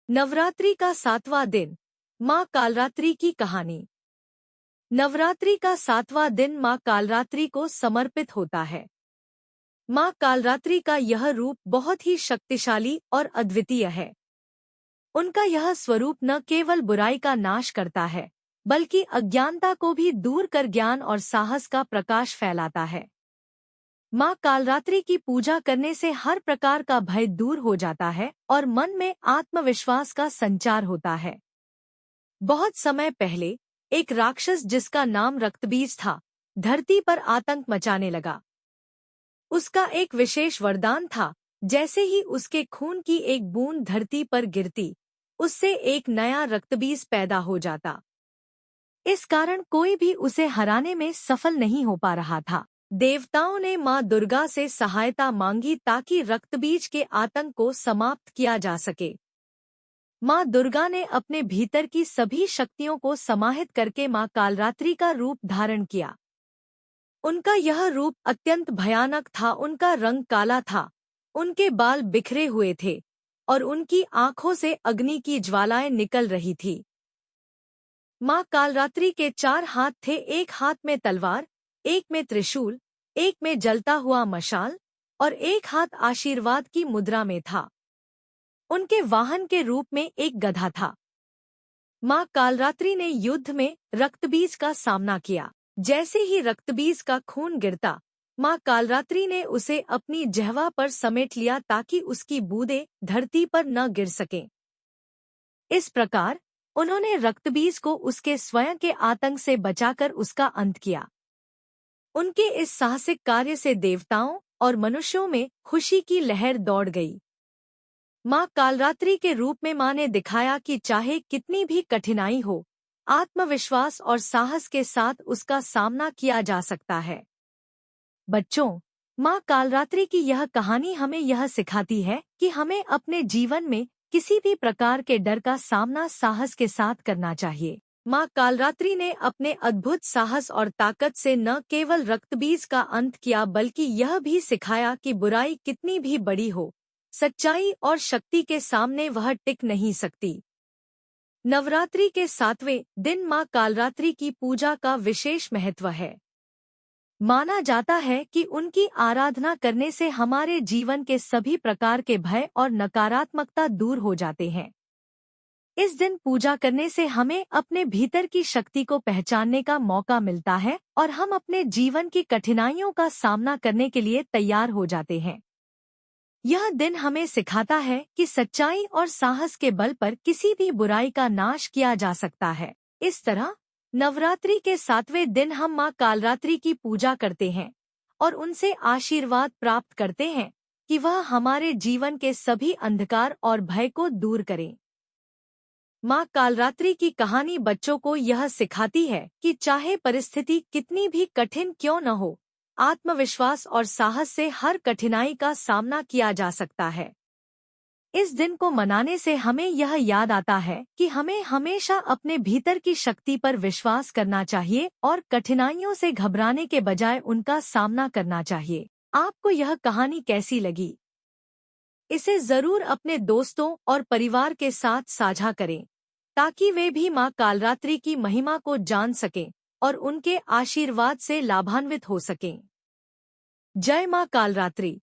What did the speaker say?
नवरात्रि का 7वां दिन, माँ कालरात्रि की कहानी। नवरात्रि का 7वां दिन माँ कालरात्रि को समर्पित होता है। माँ कालरात्रि का यह रूप बहुत ही शक्तिशाली और अद्वितीय है। उनका यह स्वरूप न केवल बुराई का नाश करता है, बल्कि अज्ञानता को भी दूर कर ज्ञान और साहस का प्रकाश फैलाता है। माँ कालरात्रि की पूजा करने से हर प्रकार का भय दूर हो जाता है और मन में आत्मविश्वास का संचार होता है। बहुत समय पहले एक राक्षस जिसका नाम रक्तबीज था, धरती पर आतंक मचाने लगा। उसका एक विशेष वरदान था, जैसे ही उसके खून की एक बूंद धरती पर गिरती, उससे एक नया रक्तबीज पैदा हो जाता। इस कारण कोई भी उसे हराने में सफल नहीं हो पा रहा था। देवताओं ने माँ दुर्गा से सहायता मांगी ताकि रक्तबीज के आतंक को समाप्त किया जा सके। माँ दुर्गा ने अपने भीतर की सभी शक्तियों को समाहित करके माँ कालरात्रि का रूप धारण किया। उनका यह रूप अत्यंत भयानक था। उनका रंग काला था, उनके बाल बिखरे हुए थे और उनकी आंखों से अग्नि की ज्वालाएं निकल रही थी। माँ कालरात्रि के 4 हाथ थे, एक हाथ में तलवार, एक में त्रिशूल, एक में जलता हुआ मशाल और एक हाथ आशीर्वाद की मुद्रा में था। उनके वाहन के रूप में एक गधा था। माँ कालरात्रि ने युद्ध में रक्तबीज का सामना किया। जैसे ही रक्तबीज का खून गिरता, माँ कालरात्रि ने उसे अपनी जिह्वा पर समेट लिया ताकि उसकी बूंदें धरती पर न गिर सकें। इस प्रकार उन्होंने रक्तबीज को उसके स्वयं के आतंक से बचाकर उसका अंत किया। उनके इस साहसिक कार्य से देवताओं और मनुष्यों में खुशी की लहर दौड़ गई। माँ कालरात्रि के रूप में माँ ने दिखाया कि चाहे कितनी भी कठिनाई हो, आत्मविश्वास और साहस के साथ उसका सामना किया जा सकता है। बच्चों, माँ कालरात्रि की यह कहानी हमें यह सिखाती है कि हमें अपने जीवन में किसी भी प्रकार के डर का सामना साहस के साथ करना चाहिए। माँ कालरात्रि ने अपने अद्भुत साहस और ताकत से न केवल रक्तबीज का अंत किया, बल्कि यह भी सिखाया कि बुराई कितनी भी बड़ी हो, सच्चाई और शक्ति के सामने वह टिक नहीं सकती। नवरात्रि के 7वें दिन माँ कालरात्रि की पूजा का विशेष महत्व है। माना जाता है कि उनकी आराधना करने से हमारे जीवन के सभी प्रकार के भय और नकारात्मकता दूर हो जाते हैं। इस दिन पूजा करने से हमें अपने भीतर की शक्ति को पहचानने का मौका मिलता है और हम अपने जीवन की कठिनाइयों का सामना करने के लिए तैयार हो जाते हैं। यह दिन हमें सिखाता है कि सच्चाई और साहस के बल पर किसी भी बुराई का नाश किया जा सकता है। इस तरह नवरात्रि के 7वें दिन हम माँ कालरात्रि की पूजा करते हैं और उनसे आशीर्वाद प्राप्त करते हैं कि वह हमारे जीवन के सभी अंधकार और भय को दूर करें। माँ कालरात्रि की कहानी बच्चों को यह सिखाती है कि चाहे परिस्थिति कितनी भी कठिन क्यों न हो, आत्मविश्वास और साहस से हर कठिनाई का सामना किया जा सकता है। इस दिन को मनाने से हमें यह याद आता है कि हमें हमेशा अपने भीतर की शक्ति पर विश्वास करना चाहिए और कठिनाइयों से घबराने के बजाय उनका सामना करना चाहिए। आपको यह कहानी कैसी लगी? इसे जरूर अपने दोस्तों और परिवार के साथ साझा करें, ताकि वे भी माँ कालरात्रि की महिमा को जान सकें और उनके आशीर्वाद से लाभान्वित हो सकें। जय माँ कालरात्रि।